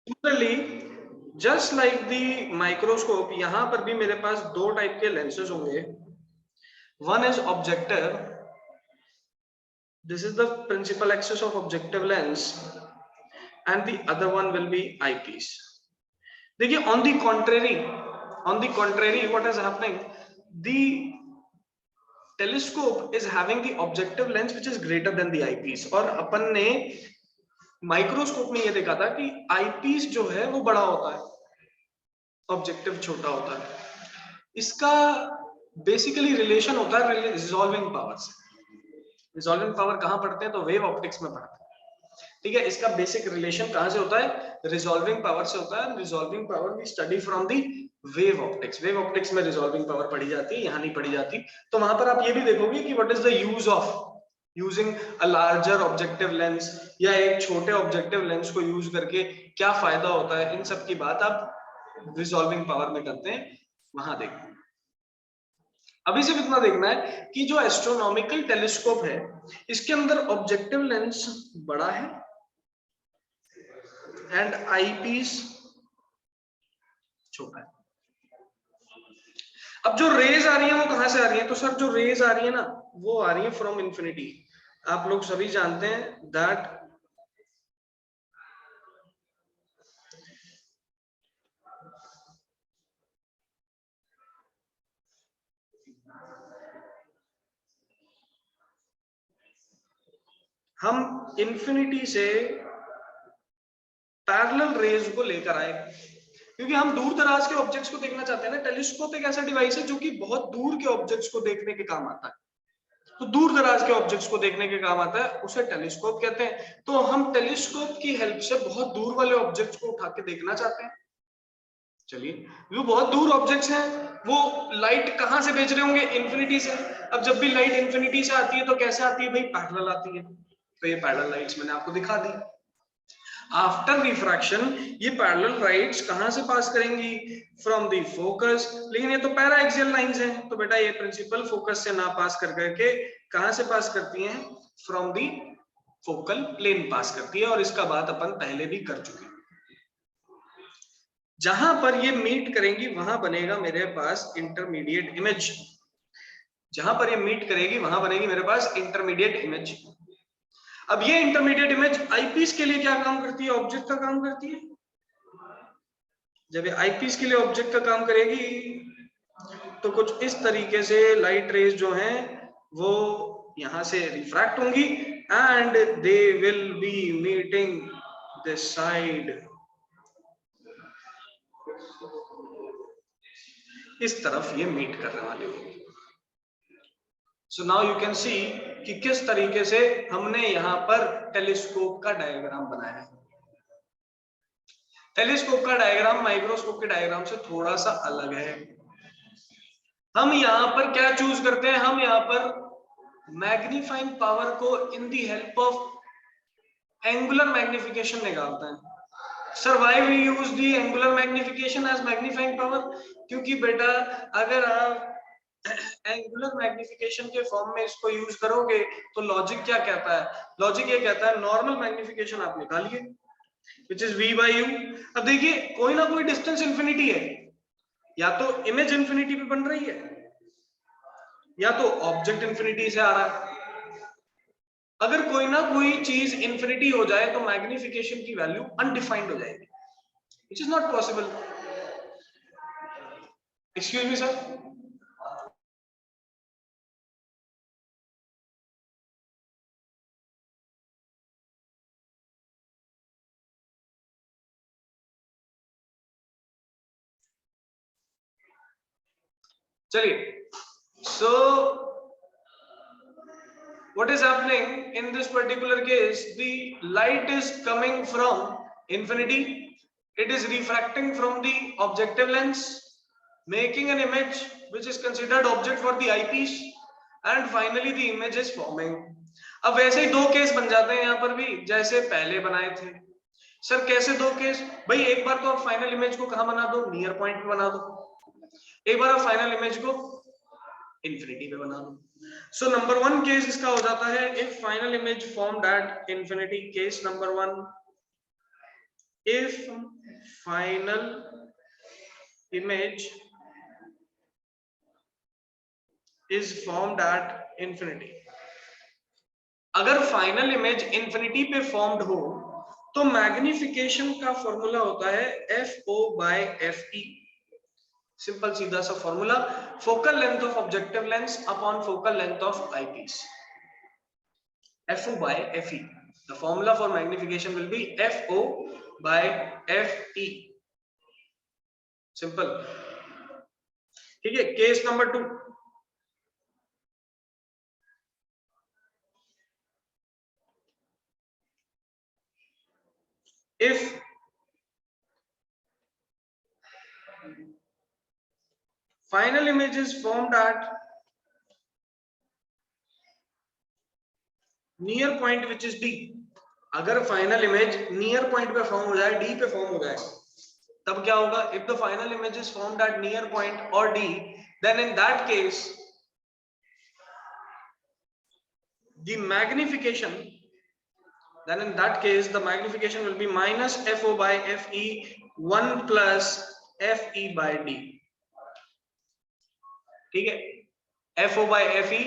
Similarly just like the microscope, यहां पर भी मेरे पास दो टाइप के लेंसेज होंगे. One is objective. This is the principal axis of objective lens, and the other one will be eyepiece. देखिए, on the contrary, what is happening? The telescope is having the objective lens which is greater than the eyepiece. और अपन ने microscope में ये देखा था कि eyepiece जो है वो बड़ा होता है, ऑब्जेक्टिव छोटा होता है. इसका बेसिकली रिलेशन होता है रिजॉल्विंग पावर से. रिजॉल्विंग पावर कहां पढ़ते हैं? तो वेव ऑप्टिक्स में पढ़ते हैं. ठीक है, इसका बेसिक रिलेशन कहां से होता है? रिजॉल्विंग पावर से होता है. Resolving power we study from the wave optics. Wave optics में रिजॉल्विंग पावर पढ़ी जाती है, यहां नहीं पढ़ी जाती. तो वहां पर आप ये भी देखोगे कि what is the use of using a larger objective lens, या एक छोटे ऑब्जेक्टिव लेंस को यूज करके क्या फायदा होता है, इन सब की बात आप रिजॉल्विंग पावर में करते हैं, वहां देखो. अभी सिर्फ इतना देखना है कि जो एस्ट्रोनॉमिकल टेलीस्कोप है इसके अंदर ऑब्जेक्टिव लेंस बड़ा है एंड आईपीस छोटा है. अब जो रेज आ रही है वो कहां से आ रही है? तो सर जो रेज आ रही है ना, वो आ रही है फ्रॉम इंफिनिटी. आप लोग सभी जानते हैं दैट हम इंफिनिटी से पैरेलल रेज को लेकर आए, क्योंकि हम दूर दराज के ऑब्जेक्ट्स को देखना चाहते हैं ना. टेलीस्कोप एक ऐसा डिवाइस है जो कि बहुत दूर के ऑब्जेक्ट्स को देखने के काम आता है. तो दूर दराज के ऑब्जेक्ट्स को देखने के काम आता है, उसे टेलीस्कोप कहते हैं. तो हम टेलीस्कोप की हेल्प से बहुत दूर वाले ऑब्जेक्ट्स को उठा के देखना चाहते हैं. चलिए, जो बहुत दूर ऑब्जेक्ट्स हैं वो लाइट कहां से भेज रहे होंगे? इंफिनिटी से. अब जब भी लाइट इंफिनिटी से आती है तो कैसे आती है भाई? पैरेलल आती है. तो ये पैरेलल लाइट्स मैंने आपको दिखा दी. आफ्टर रिफ्रैक्शन ये पैरेलल लाइट्स कहां से पास करेंगी? From the focus. लेकिन ये तो पैरा एक्सियल लाइंस हैं, तो बेटा ये प्रिंसिपल फोकस से ना पास कर करके कहां से पास करती हैं? फ्रॉम द फोकल प्लेन पास करती है. और इसका बात अपन पहले भी कर चुके हैं. जहां पर ये मीट करेंगी वहां बनेगा मेरे पास इंटरमीडिएट इमेज. जहां पर ये मीट करेगी वहां बनेगी मेरे पास इंटरमीडिएट इमेज. अब ये इंटरमीडिएट इमेज आईपीस के लिए क्या काम करती है? ऑब्जेक्ट का काम करती है. जब ये आईपीस के लिए ऑब्जेक्ट का काम करेगी तो कुछ इस तरीके से लाइट रेज जो हैं वो यहां से रिफ्रैक्ट होंगी and they will be meeting this side. इस तरफ ये मीट करने वाली होगी. So now you can see कि किस तरीके से हमने यहां पर टेलीस्कोप का डायग्राम बनाया है. टेलीस्कोप का डायग्राम माइक्रोस्कोप के डायग्राम से थोड़ा सा अलग है. हम यहां पर क्या चूज करते हैं? हम यहां पर मैग्नीफाइंग पावर को in the help of angular magnification निकालते हैं. Sir why we use the angular magnification as magnifying power? क्योंकि बेटा अगर आप एंगुलर मैग्निफिकेशन के फॉर्म में इसको यूज करोगे तो लॉजिक क्या कहता है? लॉजिक ये कहता है नॉर्मल मैग्निफिकेशन आप निकालिए which is v by u. अब देखिए कोई ना कोई डिस्टेंस इंफिनिटी है, या तो इमेज इंफिनिटी पे बन रही है या तो ऑब्जेक्ट इंफिनिटी से आ रहा है. अगर कोई ना कोई चीज इंफिनिटी हो जाए तो मैग्निफिकेशन की वैल्यू अनडिफाइंड हो जाएगी, which is not possible. Excuse me sir. चलिए, so what is happening in this particular case? The light is coming from infinity, it is refracting from the objective lens, making an image which is considered object for the eyepiece, and finally the image is forming. अब वैसे ही दो case बन जाते हैं यहाँ पर भी जैसे पहले बनाए थे. सर कैसे दो केस? भाई एक बार तो आप फाइनल इमेज को कहां बना दो? नियर पॉइंट पे बना दो. एक बार आप फाइनल इमेज को इंफिनिटी पे बना दो. सो नंबर वन केस इसका हो जाता है if final image formed at infinity. Case number one, if final image is formed at infinity, अगर फाइनल इमेज इंफिनिटी पे फॉर्म्ड हो तो मैग्निफिकेशन का फॉर्मूला होता है FO by FE। सिंपल सीधा सा formula, focal length of objective lens upon focal length of eyepiece, FO by FE। The formula for magnification will be FO by FE। Simple, ठीक है। Case number 2, if final image is formed at near point which is D, अगर final image near point पे form हो जाए, D पे form हो जाए, तब क्या होगा? If the final image is formed at near point और D, then in that case the magnification, then in that case the magnification will be minus FO by FE 1 plus FE by D। ठीक है, FO by FE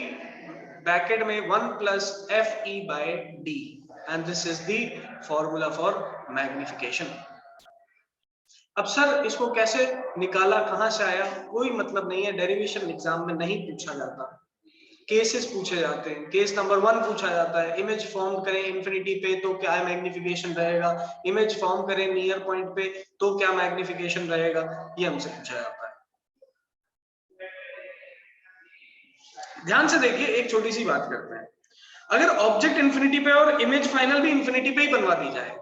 bracket में 1 plus FE by D, and this is the formula for magnification। अब sir इसको कैसे निकाला, कहां से आया? कोई मतलब नहीं है, डेरिवेशन एग्जाम में नहीं पूछा जाता, केसेस पूछे जाते हैं। केस नंबर 1 पूछा जाता है, इमेज फॉर्म करें इंफिनिटी पे तो क्या मैग्निफिकेशन रहेगा, इमेज फॉर्म करें नियर पॉइंट पे तो क्या मैग्निफिकेशन रहेगा, ये हमसे पूछा जाता है। ध्यान से देखिए, एक छोटी सी बात करते हैं। अगर ऑब्जेक्ट इंफिनिटी पे और इमेज फाइनल भी इंफिनिटी पे ही बनवा दी जाए,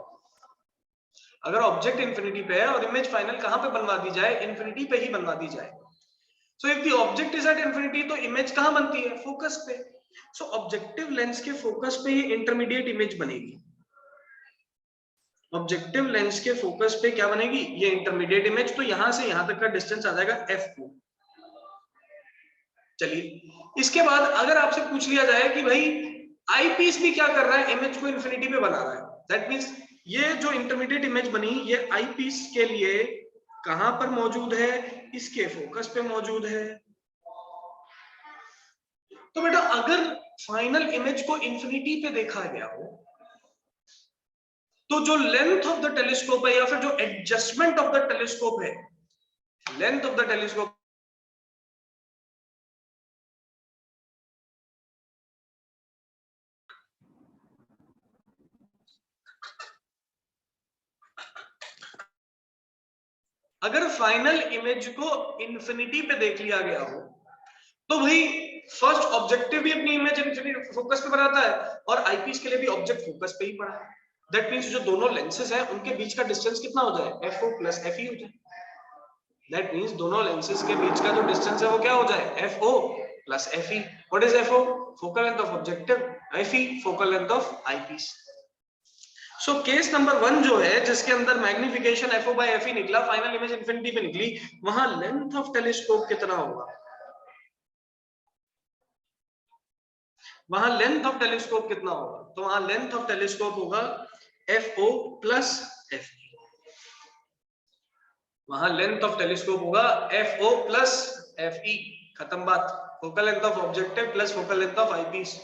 अगर ऑब्जेक्ट इंफिनिटी पे है और इमेज फाइनल कहां पे बनवा दी जाए? इंफिनिटी पे ही बनवा दी जाए। So if the object is at infinity, तो इमेज कहां बनती है? फोकस पे। So ऑब्जेक्टिव लेंस के फोकस पे ही इंटरमीडिएट इमेज बनेगी। ऑब्जेक्टिव लेंस के फोकस पे क्या बनेगी? ये इंटरमीडिएट इमेज। तो यहां से यहां तक का डिस्टेंस आ जाएगा F2। चलिए, इसके बाद अगर आपसे पूछ लिया जाए कि भाई आई पीस भी क्या कर रहा है? इमेज को इंफिनिटी पे बना रहा है। दैट मीन्स ये जो इंटरमीडिएट इमेज बनी, ये आई पीस के लिए कहां पर मौजूद है? इसके फोकस पे मौजूद है। तो बेटा अगर फाइनल इमेज को इंफिनिटी पे देखा गया हो तो जो लेंथ ऑफ द टेलीस्कोप है या फिर जो एडजस्टमेंट ऑफ द टेलीस्कोप है, लेंथ ऑफ द टेलीस्कोप, अगर फाइनल इमेज को इंफिनिटी पे देख लिया गया हो तो भाई फर्स्ट ऑब्जेक्टिव भी अपनी इमेज इंफिनिटी फोकस पे बनाता है और आईपीस के लिए भी ऑब्जेक्ट फोकस पे ही पड़ा है। दैट मींस जो दोनों लेंसेज हैं उनके बीच का डिस्टेंस कितना हो जाए? FO प्लस FE हो जाए। दैट मींस दोनों लेंसेज के बीच का जो डिस्टेंस है वो क्या हो जाए? FO plus FE। What is FO? Focal length of objective, FE focal length of eyepiece. So case number 1 जो है, जिसके अंदर मैग्निफिकेशन FO by FE निकला, फाइनल इमेज इंफिनिटी पे निकली, वहां लेंथ ऑफ टेलीस्कोप कितना होगा? वहां लेंथ ऑफ टेलीस्कोप कितना होगा? तो वहां लेंथ ऑफ टेलीस्कोप होगा FO प्लस FE। वहां लेंथ ऑफ टेलीस्कोप होगा FO प्लस FE। खत्म बात। Focal length of objective plus focal length of eyepiece,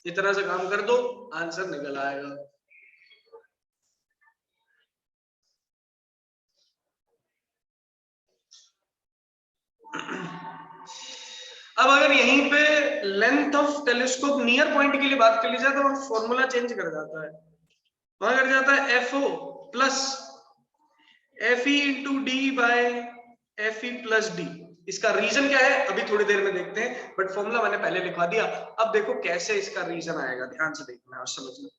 इस तरह से काम कर दो, आंसर निकल आएगा। अब अगर यहीं पे length of telescope near point के लिए बात कर ली जाए तो फॉर्मूला चेंज कर जाता है। वहां कर जाता है FO plus FE into D by FE plus D। इसका रीजन क्या है अभी थोड़ी देर में देखते हैं, बट फॉर्मूला मैंने पहले लिखवा दिया। अब देखो कैसे इसका रीजन आएगा, ध्यान से देखना और समझना।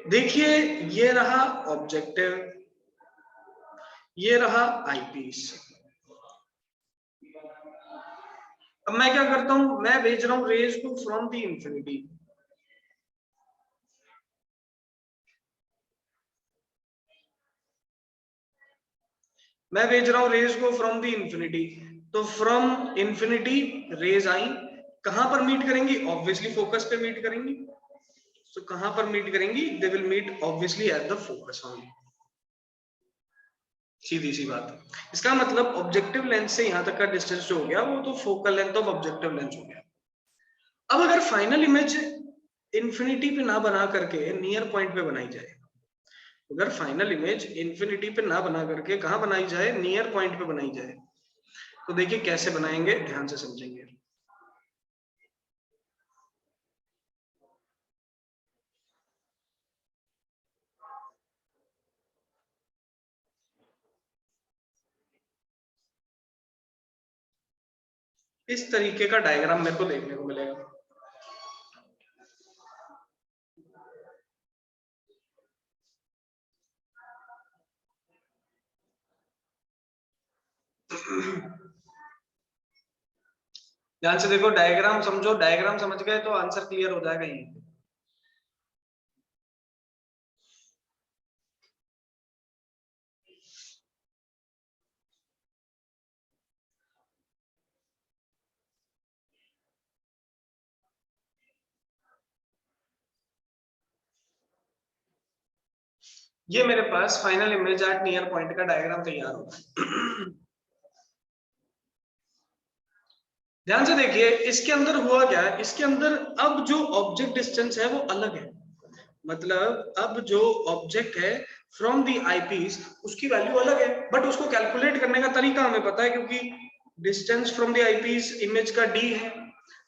देखिए, ये रहा ऑब्जेक्टिव, ये रहा आईपीस। अब मैं क्या करता हूं? मैं भेज रहा हूं रेज को फ्रॉम द इंफिनिटी। मैं भेज रहा हूं रेज को फ्रॉम द इंफिनिटी। तो फ्रॉम इंफिनिटी रेज आई, कहां पर मीट करेंगी? ऑब्वियसली फोकस पे मीट करेंगी। तो कहां पर मीट करेंगी? They will meet obviously at the focus only. सीधी सी बात है। इसका मतलब ऑब्जेक्टिव लेंस से यहां तक का डिस्टेंस जो हो गया वो तो focal length of objective lens हो गया। अब अगर फाइनल इमेज इंफिनिटी पे ना बना करके नियर पॉइंट पे बनाई जाए, अगर फाइनल इमेज इंफिनिटी पे ना बना करके कहां बनाई जाए? नियर पॉइंट पे बनाई जाए, तो देखिए कैसे बनाएंगे, ध्यान से समझेंगे। इस तरीके का डायग्राम मेरे को देखने को मिलेगा। ध्यान से देखो, डायग्राम समझो, डायग्राम समझ गए तो आंसर क्लियर हो जाएगा यहीं पे। ये मेरे पास final image at near point का डायग्राम तैयार होगा। ध्यान से देखिए, इसके अंदर हुआ क्या है, इसके अंदर अब जो ऑब्जेक्ट डिस्टेंस है वो अलग है। मतलब अब जो ऑब्जेक्ट है फ्रॉम दी आईपीस उसकी वैल्यू अलग है, बट उसको कैलकुलेट करने का तरीका हमें पता है, क्योंकि distance from the eyepiece image का डी है,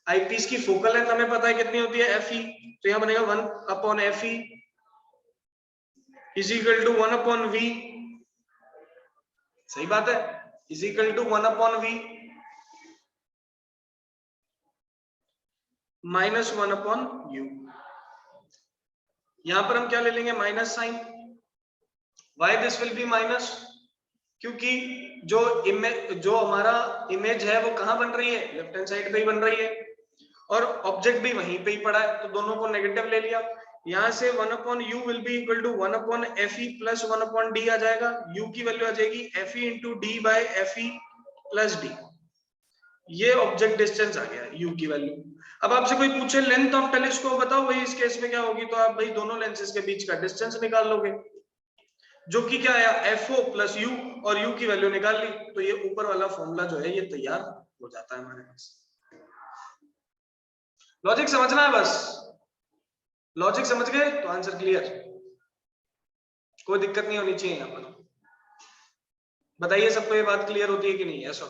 आईपीस की फोकल लेंथ हमें पता है कितनी होती है, एफ ई, तो यहां बनेगा 1/Fe is equal to 1/V। सही बात है, is equal to 1/V minus 1/U। यहां पर हम क्या ले लेंगे? Minus sign. Why this will be minus? क्योंकि जो हमारा इमेज है वो कहां बन रही है? लेफ्ट हैंड साइड पे ही बन रही है, और ऑब्जेक्ट भी वहीं पे ही पड़ा है, तो दोनों को नेगेटिव ले लिया। यहां से 1/U will be equal to 1/Fe plus 1/D आ जाएगा। U की वैल्यू आ जाएगी Fe into D by Fe plus D. ये ऑब्जेक्ट डिस्टेंस आ गया, U की वैल्यू। अब आपसे कोई पूछे लेंथ ऑफ टेलीस्कोप बताओ, वही इस केस में क्या होगी, तो आप भाई दोनों लेंसेज के बीच का डिस्टेंस निकाल लोगे, जो कि क्या आया? FO प्लस U, और U की वैल्यू निकाल ली, तो ये ऊपर वाला फॉर्मूला जो है ये तैयार हो जाता है हमारे पास। लॉजिक समझना है बस, लॉजिक समझ गए तो आंसर क्लियर, कोई दिक्कत नहीं होनी चाहिए यहाँ पर। बताइए सबको ये बात क्लियर होती है कि नहीं? ऐसा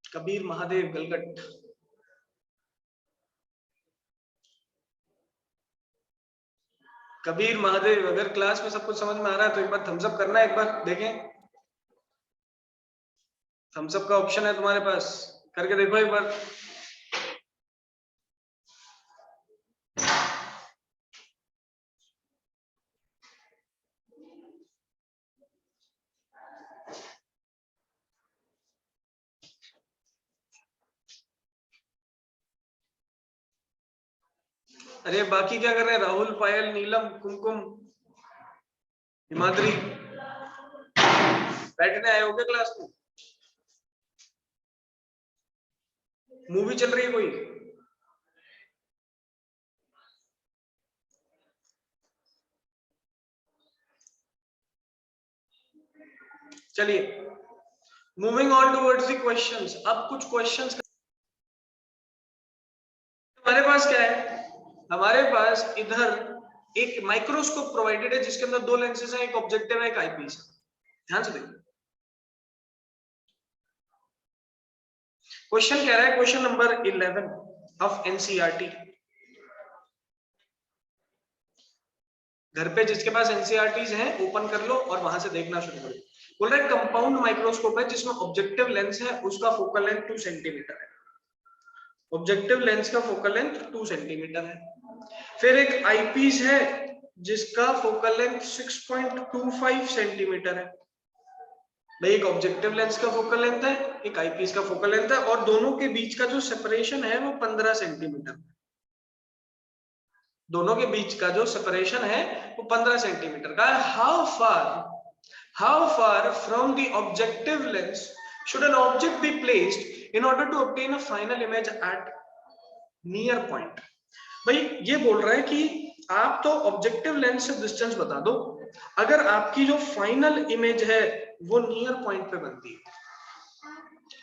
कबीर महादेव गलगट। कबीर महादेव, अगर क्लास में सब कुछ समझ में आ रहा है तो एक बार थम्स अप करना है, एक बार देखें, थम्स अप का ऑप्शन है तुम्हारे पास, करके देखो एक बार। अरे बाकी क्या कर रहे हैं? राहुल, पायल, नीलम, कुमकुम, हिमाद्री, बैठने आए हो क्या क्लास में? मूवी चल रही है कोई? चलिए, moving on towards the questions. अब कुछ क्वेश्चंस हमारे पास क्या है? हमारे पास इधर एक माइक्रोस्कोप प्रोवाइडेड है जिसके अंदर दो लेंसेज हैं, एक ऑब्जेक्टिव है, एक आईपीस है। ध्यान से देखिए, क्वेश्चन कह रहा है, क्वेश्चन नंबर 11 ऑफ एनसीईआरटी। घर पे जिसके पास एनसीईआरटीज हैं ओपन कर लो और वहां से देखना शुरू करो। बोल रहा है कंपाउंड माइक्रोस्कोप है जिसमें ऑब्जेक्टिव लेंस है, उसका फोकल लेंथ 2 सेंटीमीटर है। ऑब्जेक्टिव लेंस का फोकल लेंथ 2 सेंटीमीटर है। फिर एक आईपीस है जिसका फोकल लेंथ 6.25 सेंटीमीटर है। भाई एक ऑब्जेक्टिव लेंस का फोकल लेंथ है, एक आईपीस का फोकल लेंथ है, और दोनों के बीच का जो सेपरेशन है वो 15 सेंटीमीटर। दोनों के बीच का जो सेपरेशन है वो 15 सेंटीमीटर का है। How far from the objective lens should an object be placed in order to obtain a final image at near point. भाई ये बोल रहा है कि आप तो ऑब्जेक्टिव लेंस से डिस्टेंस बता दो, अगर आपकी जो फाइनल इमेज है वो नियर पॉइंट पे बनती है।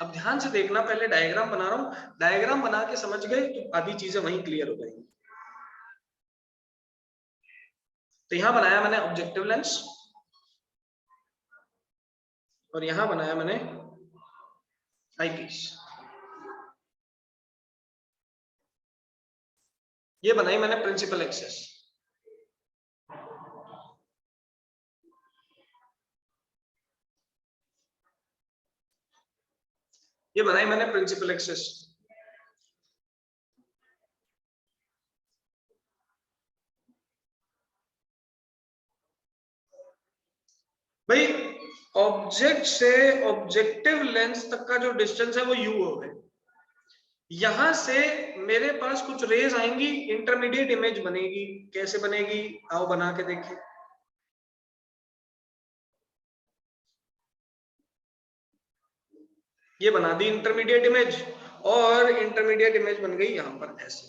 अब ध्यान से देखना, पहले डायग्राम बना रहा हूं, डायग्राम बना के समझ गए तो आधी चीजें वहीं क्लियर हो जाएंगी। तो यहां बनाया मैंने ऑब्जेक्टिव लेंस और यहां बनाया मैंने आईपीस। ये बनाई मैंने प्रिंसिपल एक्सेस। ये बनाई मैंने प्रिंसिपल एक्सेस। भाई ऑब्जेक्ट से ऑब्जेक्टिव लेंस तक का जो डिस्टेंस है वो यू है। यहां से मेरे पास कुछ रेज आएंगी, इंटरमीडिएट इमेज बनेगी। कैसे बनेगी आओ बना के देखें। ये बना दी इंटरमीडिएट इमेज, और इंटरमीडिएट इमेज बन गई यहां पर ऐसे।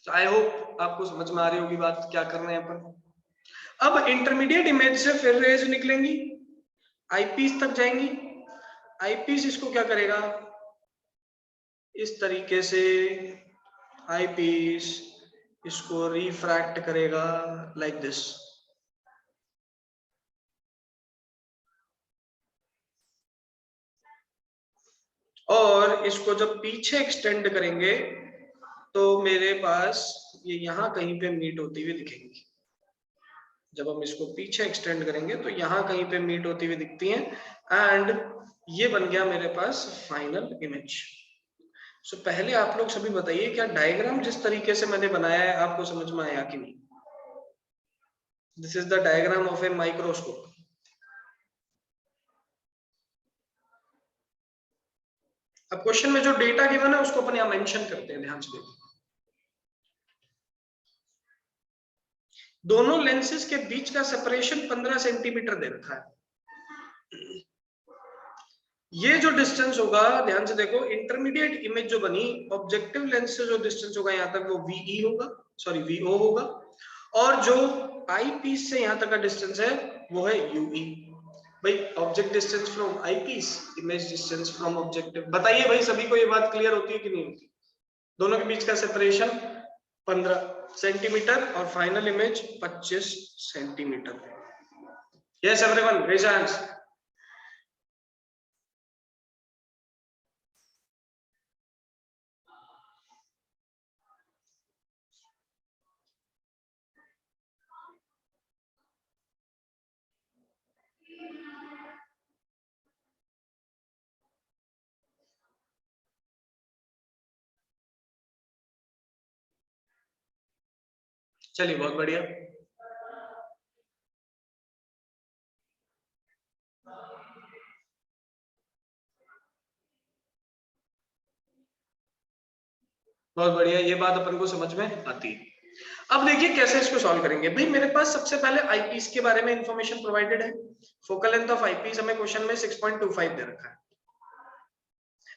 आई होप आपको समझ में आ रही होगी बात क्या कर रहे हैं अपन। अब इंटरमीडिएट इमेज से फिर रेज निकलेंगी, आईपीस तक जाएंगी। आईपीस इसको क्या करेगा, इस तरीके से आईपीस इसको रिफ्रैक्ट करेगा लाइक दिस। और इसको जब पीछे एक्सटेंड करेंगे तो मेरे पास ये यहां कहीं पे मीट होती हुई दिखेंगी। जब हम इसको पीछे एक्सटेंड करेंगे तो यहां कहीं पे मीट होती हुई दिखती हैं, एंड ये बन गया मेरे पास फाइनल इमेज। सो पहले आप लोग सभी बताइए, क्या डायग्राम जिस तरीके से मैंने बनाया है आपको समझ में आया कि नहीं? This is the diagram of a microscope. अब क्वेश्चन में जो डेटा गिवन है उसको अपन यहां मेंशन करते हैं, ध्यान से देखो। दोनों लेंसेज के बीच का सेपरेशन 15 सेंटीमीटर दे रखा है। ये जो डिस्टेंस होगा ध्यान से देखो, इंटरमीडिएट इमेज जो बनी ऑब्जेक्टिव लेंस से जो डिस्टेंस होगा यहां तक वो वीई होगा, सॉरी वीओ होगा, और जो आई पीस से यहां तक का डिस्टेंस है वो है यूई। भाई object distance from eyepiece, image distance from objective. बताइए भाई सभी को ये बात क्लियर होती है कि नहीं होती? दोनों के बीच का सेपरेशन 15 सेंटीमीटर और final image 25 centimetre. Yes everyone raise hands. चलिए बहुत बढ़िया। बहुत बढ़िया, ये बात अपन को समझ में आती है। अब देखिए कैसे इसको सॉल्व करेंगे। भाई मेरे पास सबसे पहले आईपीस के बारे में इंफॉर्मेशन प्रोवाइडेड है। फोकल लेंथ ऑफ आईपीस हमें क्वेश्चन में 6.25 दे रखा है।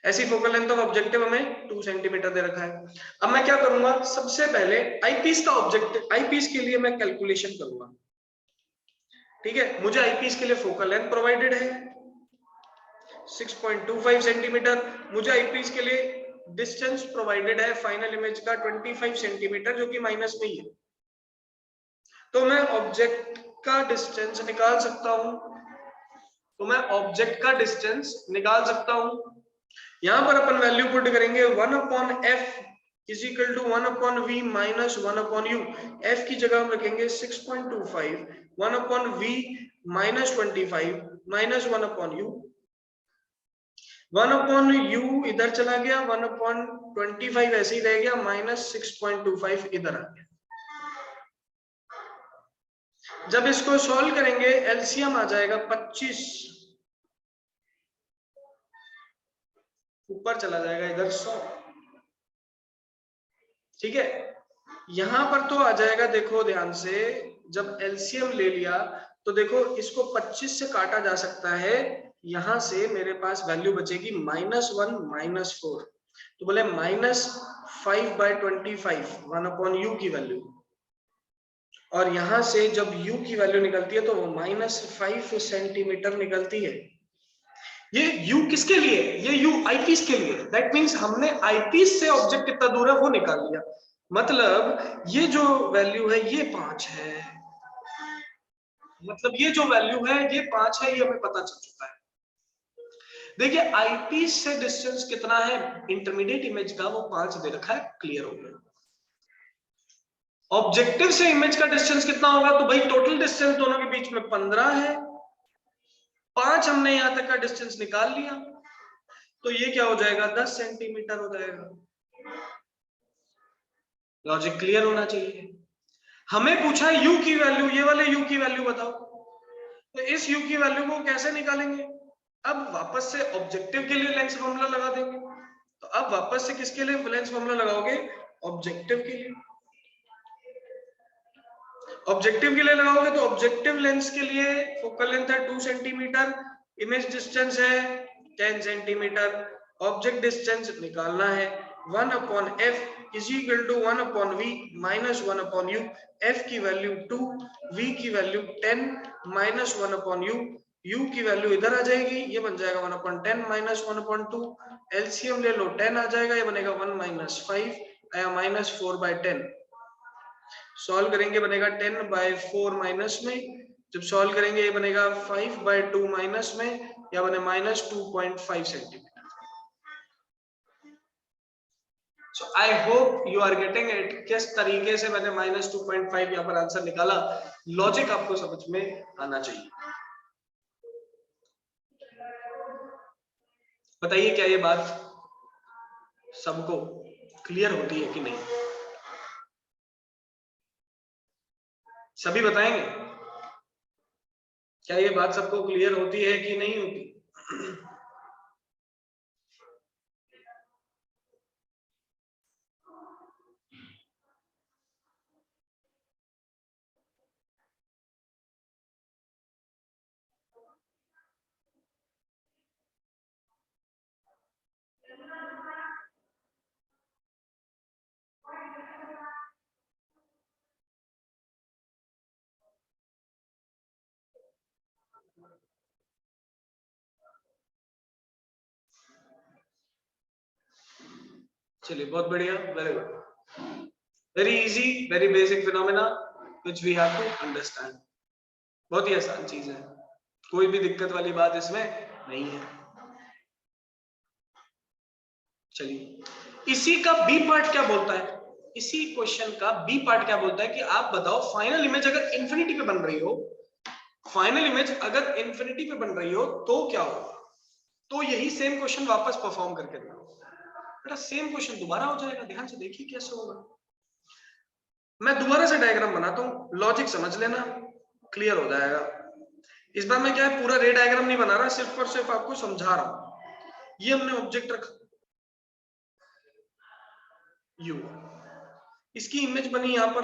ऐसी फोकल लेंथ ऑफ ऑब्जेक्टिव हमें 2 सेंटीमीटर दे रखा है। अब मैं क्या करूंगा, सबसे पहले आईपीस का ऑब्जेक्टिव, आईपीस के लिए मैं कैलकुलेशन करूंगा। ठीक है, मुझे आईपीस के लिए फोकल लेंथ प्रोवाइडेड है 6.25 सेंटीमीटर। मुझे आईपीस के लिए डिस्टेंस प्रोवाइडेड है फाइनल इमेज का 25 सेंटीमीटर, जो कि माइनस में ही है। तो मैं ऑब्जेक्ट का डिस्टेंस निकाल सकता हूं, यहां पर अपन वैल्यू पुट करेंगे 1/f is equal to 1/v minus 1/u। f की जगह हम रखेंगे 6.25, 1/v minus 25 minus 1/u। 1/u इधर चला गया, 1/25 ऐसे ही रह गया, माइनस 6.25 इधर आ गया। जब इसको सॉल्व करेंगे एलसीएम आ जाएगा 25, ऊपर चला जाएगा इधर 100। ठीक है, यहां पर तो आ जाएगा, देखो ध्यान से, जब एलसीएम ले लिया तो देखो इसको 25 से काटा जा सकता है यहां से मेरे पास वैल्यू बचेगी -1 -4, तो बोले -5/25 1/u की वैल्यू, और यहां से जब u की वैल्यू निकलती है तो वो -5 सेंटीमीटर निकलती है। ये u किसके लिए? ये u आईपीस के लिए। दैट मींस हमने आईपीस से ऑब्जेक्ट कितना दूर है वो निकाल लिया। मतलब ये जो वैल्यू है ये 5 है, मतलब ये जो वैल्यू है ये 5 है, ये हमें पता चल चुका है। देखिए आईपीस से डिस्टेंस कितना है इंटरमीडिएट इमेज का, वो 5 दे रखा है, क्लियर हो गया। ऑब्जेक्टिव से इमेज का डिस्टेंस कितना होगा? तो भाई टोटल डिस्टेंस दोनों के बीच में 15 है, 5 हमने यहां तक का डिस्टेंस निकाल लिया, तो ये क्या हो जाएगा? 10 सेंटीमीटर हो जाएगा। लॉजिक क्लियर होना चाहिए। हमें पूछा है u की वैल्यू, ये वाले u की वैल्यू बताओ, तो इस u की वैल्यू को कैसे निकालेंगे? अब वापस से ऑब्जेक्टिव के लिए लेंस फॉर्मूला लगा देंगे। तो अब वापस से किसके लिए लेंस फॉर्मूला लगाओगे? ऑब्जेक्टिव के लिए। ऑब्जेक्टिव के लिए लगाओगे तो ऑब्जेक्टिव लेंस के लिए फोकल लेंथ है 2 सेंटीमीटर, इमेज डिस्टेंस है 10 सेंटीमीटर, ऑब्जेक्ट डिस्टेंस निकालना है 1/f is equal to 1/v minus 1/u। f की वैल्यू 2, v की वैल्यू 10 माइनस 1/u, u की वैल्यू इधर आ जाएगी, ये बन जाएगा 1/10 माइनस 1/2, एलसीएम ले लो 10 आ जाएगा, ये बनेगा 1 - 5 या -4/10। सॉल्व करेंगे बनेगा 10/4 माइनस में, जब सॉल्व करेंगे ये बनेगा 5/2 माइनस में, या बने -2.5 centimetre. So I hope you are getting it, किस तरीके से मैंने -2.5 यहाँ पर आंसर निकाला। लॉजिक आपको समझ में आना चाहिए। बताइए क्या ये बात सबको क्लियर होती है कि नहीं? सभी बताएंगे क्या ये बात सबको क्लियर होती है कि नहीं होती? चलिए बहुत बढ़िया, very good, very easy, very basic phenomena which we have to understand. बहुत ही आसान चीज है, कोई भी दिक्कत वाली बात इसमें नहीं है। चलिए इसी का बी पार्ट क्या बोलता है? इसी क्वेश्चन का बी पार्ट क्या बोलता है कि आप बताओ फाइनल इमेज अगर इंफिनिटी पे बन रही हो, फाइनल इमेज अगर इंफिनिटी पे बन रही हो तो क्या होगा? तो यही सेम क्वेश्चन वापस परफॉर्म करके दो बेटा, सेम क्वेश्चन दोबारा हो जाएगा। ध्यान से देखिए कैसे होगा। मैं दोबारा से डायग्राम बनाता हूं, लॉजिक समझ लेना, क्लियर हो जाएगा। इस बार मैं क्या है पूरा रे डायग्राम नहीं बना रहा, सिर्फ और सिर्फ आपको समझा रहा हूं। ये हमने ऑब्जेक्ट रखा u, इसकी इमेज बनी यहां पर,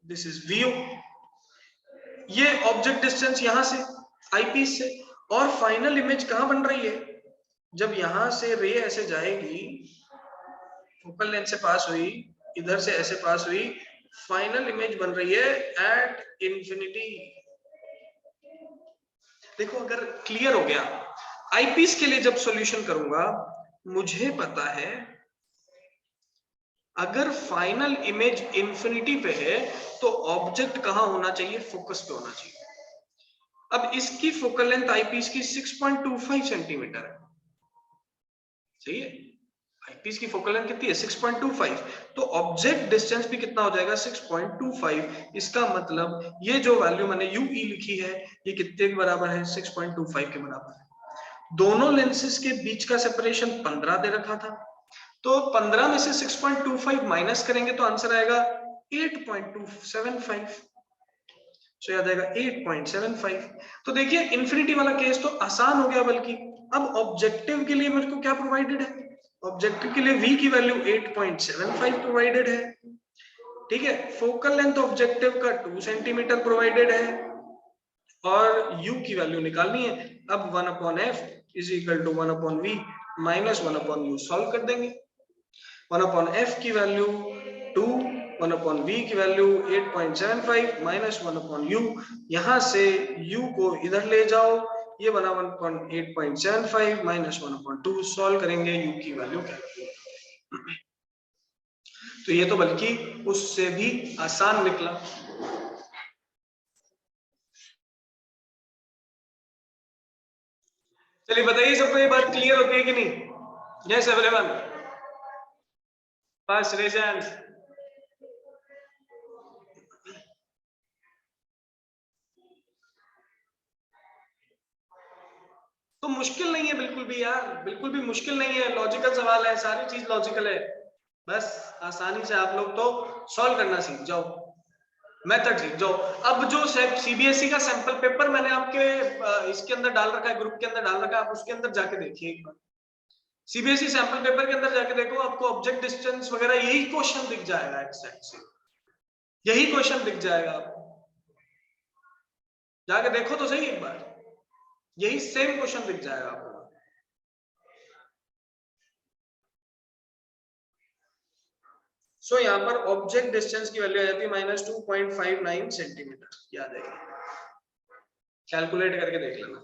दिस इज vu, ये ऑब्जेक्ट डिस्टेंस यहां से आईपीस से, और फाइनल इमेज कहां बन रही है? जब यहां से रे ऐसे जाएगी, फोकल लेंथ से पास हुई, इधर से ऐसे पास हुई, फाइनल इमेज बन रही है एट इंफिनिटी। देखो अगर क्लियर हो गया, आईपीस के लिए जब सॉल्यूशन करूंगा मुझे पता है अगर फाइनल इमेज इंफिनिटी पे है तो ऑब्जेक्ट कहां होना चाहिए? फोकस पे होना चाहिए। अब इसकी फोकल लेंथ आईपीस की 6.25 सेंटीमीटर है, सही है? आईपीस की फोकल लेंथ कितनी है? 6.25, तो ऑब्जेक्ट डिस्टेंस भी कितना हो जाएगा? 6.25। इसका मतलब ये जो वैल्यू मैंने यूई लिखी है ये कितने के बराबर है? 6.25 के बराबर है। दोनों लेंसेज के बीच का सेपरेशन 15 दे रखा था, तो 15 में से 6.25 माइनस करेंगे तो आंसर आएगा 8.275, सो याद आएगा 8.75। तो देखिए इंफिनिटी वाला केस तो आसान हो गया, बल्कि अब ऑब्जेक्टिव के लिए मेरे को क्या प्रोवाइडेड है? ऑब्जेक्टिव के लिए v की वैल्यू 8.75 प्रोवाइडेड है, ठीक है। फोकल लेंथ ऑब्जेक्टिव का 2 सेंटीमीटर प्रोवाइडेड है, और u की वैल्यू निकालनी है। अब 1/f is equal to 1/v minus 1/u solve कर देंगे। 1/f की वैल्यू 2, 1/v की वैल्यू 8.75 माइनस 1/u, यहां से u को इधर ले जाओ, ये बना 8.75 माइनस 1/2, सॉल्व करेंगे u की वैल्यू क्या। तो ये तो बल्कि उससे भी आसान निकला। चलिए बताइए सबको ये बात क्लियर होती है कि नहीं? Yes everyone, first raise hand. तो मुश्किल नहीं है बिल्कुल भी यार, बिल्कुल भी मुश्किल नहीं है, लॉजिकल सवाल है, सारी चीज लॉजिकल है, बस आसानी से आप लोग तो सॉल्व करना सीख जाओ, मेथड सीख जाओ। अब जो सीबीएसई का सैंपल पेपर मैंने आपके इसके अंदर डाल रखा है, ग्रुप के अंदर डाल रखा है, आप उसके अंदर जाके देखिए एक बार। सीबीएसई सैंपल पेपर के अंदर जाके देखो, आपको ऑब्जेक्ट डिस्टेंस वगैरह यही क्वेश्चन दिख जाएगा, एग्जैक्ट से यही क्वेश्चन दिख जाएगा आपको, जाके देखो तो सही एक बार, यही सेम क्वेश्चन दिख जाएगा आपको। सो यहाँ पर ऑब्जेक्ट डिस्टेंस की वैल्यू आ जाती है -2.59 सेंटीमीटर, याद है, कैलकुलेट करके देख लेना।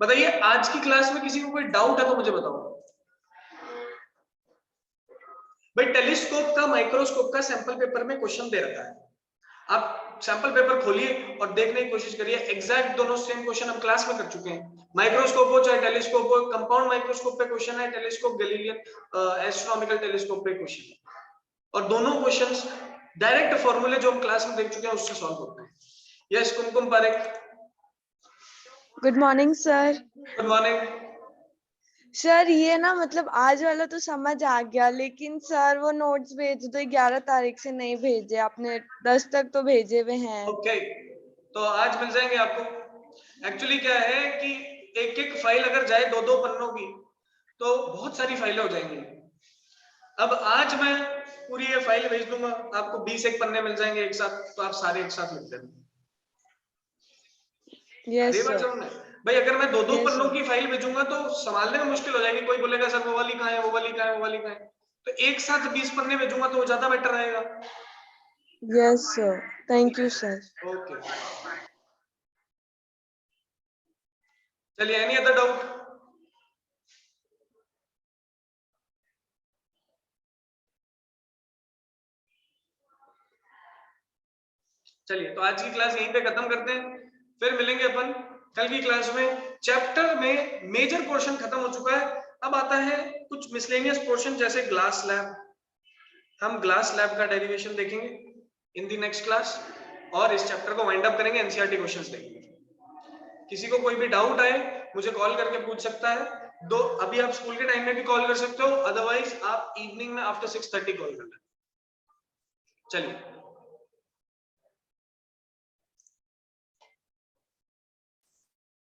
बताइए आज की क्लास में किसी को कोई डाउट है तो मुझे बताओ भाई। टेलीस्कोप का माइक्रोस्कोप का सैंपल पेपर में क्वेश्चन दे रखा है, आप सैंपल पेपर खोलिए और देखने की कोशिश करिए, एग्जैक्ट दोनों सेम क्वेश्चन हम क्लास में कर चुके हैं। माइक्रोस्कोप हो चाहे टेलीस्कोप हो, कंपाउंड माइक्रोस्कोप पे क्वेश्चन है, टेलीस्कोप गैलीलियन एस्ट्रोनॉमिकल टेलीस्कोप पे क्वेश्चन है, और दोनों क्वेश्चंस डायरेक्ट फॉर्मूले जो हम क्लास में देख चुके हैं उससे सॉल्व होते हैं। Yes Kumkum Parekh, good morning sir. Good morning. Sir ये ना मतलब आज वाला तो समझ आ गया, लेकिन सर वो नोट्स भेज दो, 11 तारीख से नहीं भेजे आपने, 10 तक तो भेजे हुए हैं। ओके, तो आज मिल जाएंगे आपको। एक्चुअली क्या है कि एक एक फाइल अगर जाए 2-2 पन्नों की तो बहुत सारी फाइलें हो जाएंगी। अब आज मैं पूरी ये फाइल भेज दूंगा आपको, 20 एक पन्ने मिल जाएंगे एक साथ, तो आप सारे एक साथ लिख देना। यस ये बात सर। समझ में भाई, अगर मैं 2-2 यस पन्नों सर। की फाइल भेजूंगा तो संभालने में मुश्किल हो जाएगी, कोई बोलेगा सर वो वाली कहाँ है, वो वाली कहाँ है, वो वाली कहाँ है, तो एक साथ 20 पन्ने भेजूंगा तो वो ज्यादा बेटर रहेगा। Yes sir, thank you sir. Okay चलिए, एनी अदर डाउट? चलिए तो आज की क्लास यहीं पे खत्म करते हैं, फिर मिलेंगे अपन कल की क्लास में। चैप्टर में मेजर पोर्शन खत्म हो चुका है, अब आता है कुछ मिसलेनियस पोर्शन जैसे ग्लास लैब। हम ग्लास लैब का डेरिवेशन देखेंगे इन दी नेक्स्ट क्लास, और इस चैप्टर को वाइंड अप करेंगे, एनसीईआरटी क्वेश्चंस देखेंगे। किसी को कोई भी डाउट आए मुझे कॉल करके पूछ सकता है, दो अभी आप स्कूल के टाइम में भी कॉल कर सकते हो, अदरवाइज आप इवनिंग में आफ्टर 6:30 कॉल करना। चलिए